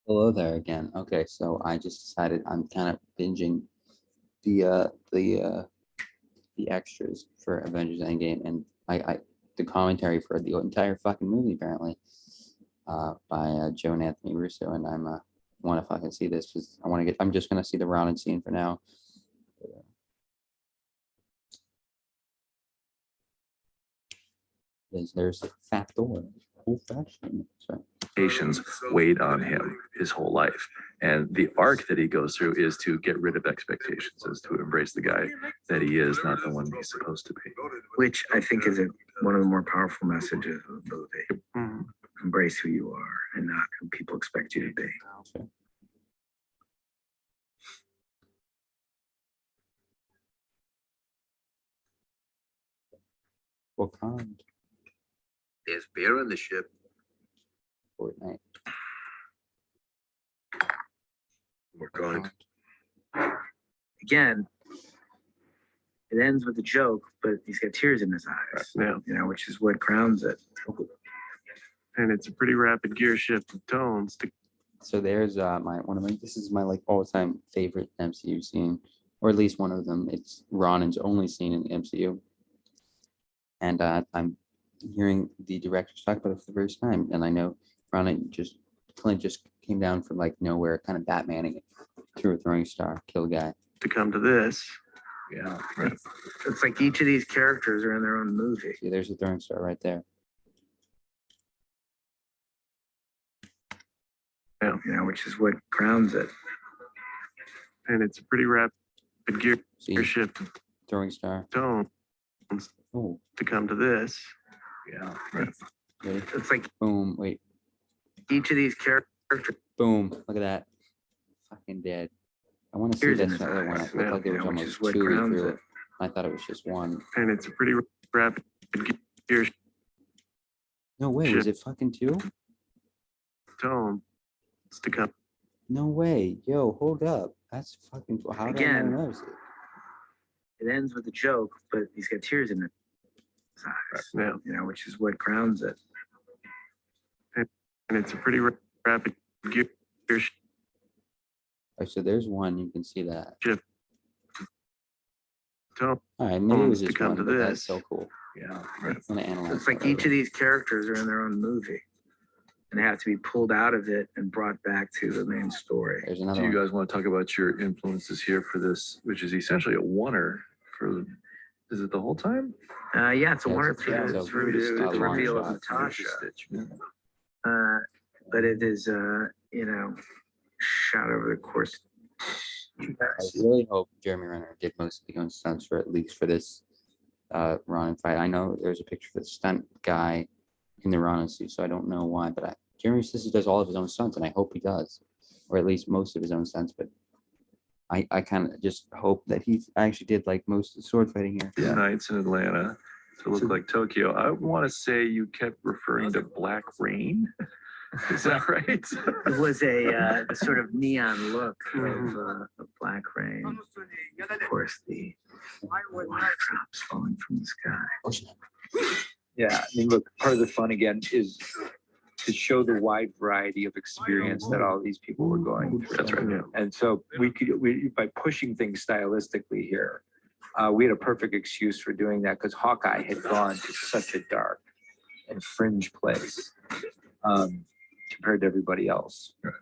Hello there again. Okay, so I just decided I'm kind of binging the uh the uh the extras for Avengers Endgame, and I the commentary for the entire fucking movie apparently by Joe and Anthony Russo, and I'm want to fucking see this because I'm just gonna see the Ronin scene for now. There's a fat door, old fashioned. Sorry. Expectations weighed on him his whole life. And the arc that he goes through is to get rid of expectations, is to embrace the guy that he is, not the one he's supposed to be. Which I think is one of the more powerful messages of the movie. Mm. Embrace who you are and not who people expect you to be. Sure. What kind? There's beer on the ship. Fortnite. We're going. Again, it ends with a joke, but he's got tears in his eyes. Yeah. You know, which is what grounds it. And it's a pretty rapid gear shift of tones. So there's this is my like all-time favorite MCU scene, or at least one of them. It's Ronin's only scene in the MCU, and I'm hearing the directors talk about it for the first time, and I know Clint just came down from like nowhere, kind of Batmaning it through a throwing star, kill a guy. To come to this, yeah, right. It's like each of these characters are in their own movie. See, there's a throwing star right there. Yeah. You know, which is what grounds it. And it's a pretty rapid gear shift of Throwing star. tones Oh, to come to this. Yeah, right. Ready? It's like Boom. Wait. each of these characters. Boom. Look at that. Fucking dead. I want to see Tears in that his other one. eyes. It looked like there was Yeah, which almost is what two grounds through it. it. I thought it was just one. And it's a pretty rapid gear No way. Was it fucking two? tone to come. No way. Yo, hold up. That's fucking. How did I Again. not notice it? It ends with a joke, but he's got tears in his eyes. Yeah. You know, which is what grounds it. And it's a pretty rapid gear shift. Oh, so there's one. You can see that. Tone All right, maybe it was to just come one, to but that's this. so cool. Yeah, I'm gonna analyze. It's like that each later. of these characters are in their own movie and they have to be pulled out of it and brought back to the main story. There's Do another you one. guys want to talk about your influences here for this, which is essentially a oneer for, is it the whole time? Yeah, it's a Yeah, one or it's two a long reveal of shot. Natasha. Yeah. But it is, you know, shot over the course. I really hope Jeremy Renner did most of the own stunts for at least for this Ronin fight. I know there's a picture of the stunt guy in the Ronin suit, so I don't know why, but Jeremy says he does all of his own stunts, and I hope he does, or at least most of his own stunts. But I kind of just hope that he actually did like most of the sword fighting here. Yeah. Nights in Atlanta to look like Tokyo. I want to say you kept referring to Black Rain. Is that right? It was a sort of neon look of Black Rain. Of course, the water drops falling from the sky. Yeah, I mean, look, part of the fun again is to show the wide variety of experience that all these people were going through. That's right. Yeah. And so by pushing things stylistically here, we had a perfect excuse for doing that because Hawkeye had gone to such a dark and fringe place compared to everybody else. Right.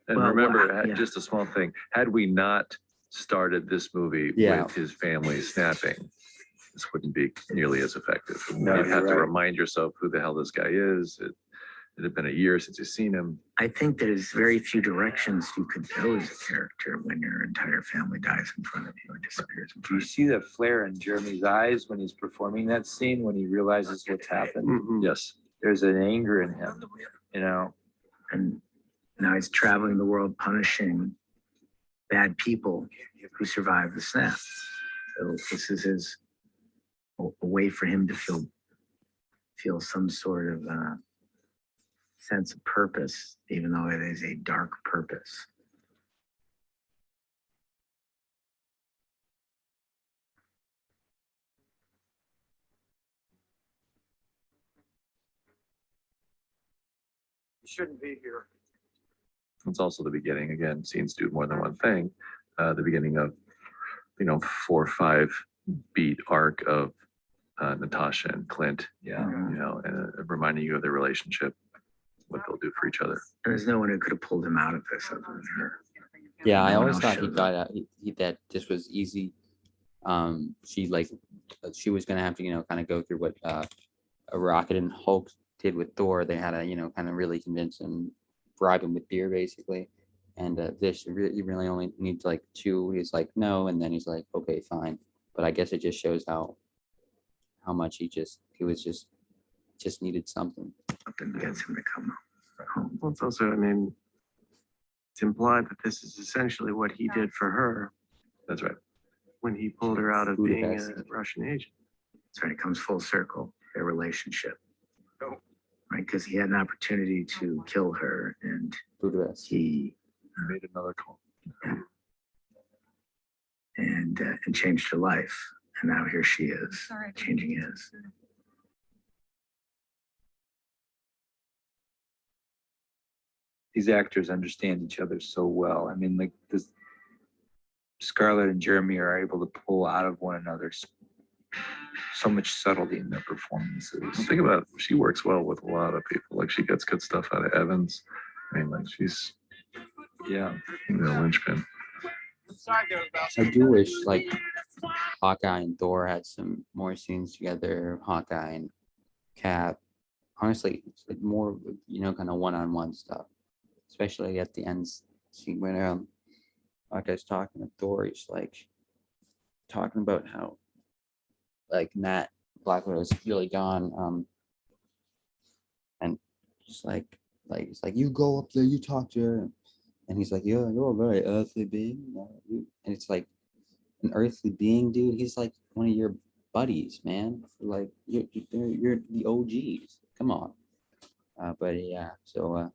And Well, remember, yeah. just a small thing, had we not started this movie with his family snapping, this wouldn't be nearly as effective. No, You'd have you're to right. remind yourself who the hell this guy is. It had been a year since you've seen him. I think there's very few directions you could go as a character when your entire family dies in front of you and disappears in Do front you of see the flare in Jeremy's eyes when he's performing that scene, when he realizes what's happened? Yes. There's an anger in him, you know? you. And now he's traveling the world punishing bad people who survive the snap. So this is a way for him to feel some sort of sense of purpose, even though it is a dark purpose. You shouldn't be here. It's also the beginning. Again, scenes do more than one thing. The beginning of 4 or 5 beat arc of Natasha and Clint. Yeah. And reminding you of their relationship, what they'll do for each other. And there's no one who could have pulled him out of this other than her. Yeah, I No one always else thought he shows got out. That this was easy. She was gonna have to kind of go through what a Rocket and Hulk did with Thor. They had to kind of really convince him, bribe him with beer basically. And this you really only need like 2. He's like no, and then he's like okay fine. But I guess it just shows how much he was just needed something. Something gets him to come home. Well, it's also, I mean, it's implied that this is essentially what he did for her That's right. when he pulled her out of being Budapest. a Russian agent. That's right. It comes full circle, their relationship. Right? Because he had an opportunity to kill her and Budapest. he Made another call. and changed her life. And now here she is, changing his. These actors understand each other so well. I mean, like this, Scarlett and Jeremy are able to pull out of one another so much subtlety in their performances. Think about it. She works well with a lot of people. Like she gets good stuff out of Evans. I mean, like she's Yeah. linchpin. I do wish like Hawkeye and Thor had some more scenes together. Hawkeye and Cap. Honestly, it's like more kind of one-on-one stuff, especially at the end scene when Hawkeye's talking to Thor. He's like talking about how like Nat Black Widow is really gone. And just like it's like you go up there, you talk to her. And he's like, you're a very earthly being. And it's like an earthly being, dude. He's like one of your buddies, man. Like you're the OGs. Come on. But yeah, so